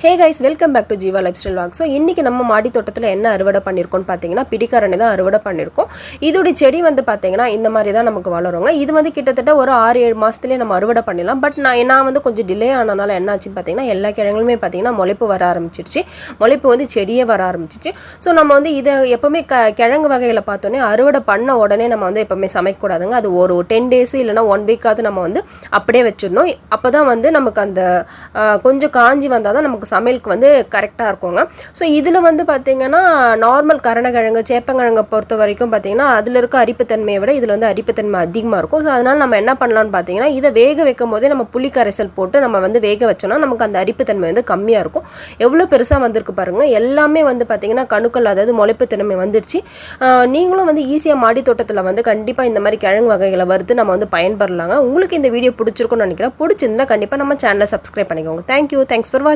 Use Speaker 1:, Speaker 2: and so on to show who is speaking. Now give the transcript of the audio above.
Speaker 1: Hey guys, welcome back to Jeeva lifestyle walk. So இன்றைக்கி நம்ம மாடி தோட்டத்தில் என்ன அறுவடை பண்ணியிருக்கோம்னு பார்த்தீங்கன்னா பிடிக்காரணி தான் அறுவடை பண்ணியிருக்கோம். இதோடைய செடி வந்து பார்த்தீங்கன்னா இந்த மாதிரி தான் நமக்கு வளருங்க. இது வந்து கிட்டத்தட்ட ஒரு 6-7 மாதத்துலேயே நம்ம அறுவடை பண்ணிடலாம். பட் நான் வந்து கொஞ்சம் டிலே ஆனனால என்ன ஆச்சுன்னு பார்த்தீங்கன்னா எல்லா கிழங்குமே பார்த்தீங்கன்னா முளைப்பு வர ஆரம்பிச்சிருச்சு. முளைப்பு வந்து செடியே வர ஆரம்பிச்சிச்சு. ஸோ நம்ம வந்து இதை எப்போவுமே கிழங்கு வகையில் பார்த்தோன்னே அறுவடை பண்ண உடனே நம்ம வந்து எப்போவுமே சமைக்கக்கூடாதுங்க. அது ஒரு 10 days இல்லைனா 1 week நம்ம வந்து அப்படியே வச்சிடணும். அப்போ தான் வந்து நமக்கு அந்த கொஞ்சம் காஞ்சி வந்தால் தான் நமக்கு சமையலுக்கு வந்து கரெக்டாக இருக்குங்க. ஸோ இதில் வந்து பார்த்திங்கன்னா நார்மல் கரணக்கிழங்கு சேப்பங்கிழங்கை பொறுத்த வரைக்கும் பார்த்திங்கன்னா அதில் இருக்க அரிப்புத்தன்மையை விட இதில் வந்து அரிப்புத்தன்மை அதிகமாக இருக்கும். ஸோ அதனால் நம்ம என்ன பண்ணலான்னு பார்த்தீங்கன்னா இதை வேக வைக்கும் போதே நம்ம புளி கரைசல் போட்டு நம்ம வந்து வேக வச்சோம்னா நமக்கு அந்த அரிப்புத்தன்மை வந்து கம்மியாக இருக்கும். எவ்வளோ பெருசாக வந்திருக்கு பாருங்கள். எல்லாமே வந்து பார்த்திங்கன்னா கணுக்கள், அதாவது முளைப்புத்தன்மை வந்துடுச்சு. நீங்களும் வந்து ஈஸியாக மாடி தோட்டத்தில் வந்து கண்டிப்பாக இந்த மாதிரி கிழங்கு வகைகளை வறுத்து நம்ம வந்து பயன்பெறலாங்க. உங்களுக்கு இந்த வீடியோ பிடிச்சிருக்குன்னு நினைக்கிறேன். பிடிச்சிருந்தா கண்டிப்பாக நம்ம சேனலை சப்ஸ்கிரைப் பண்ணிக்கோங்க. தேங்க்யூ. தேங்க்ஸ் ஃபார் வாட்சிங்.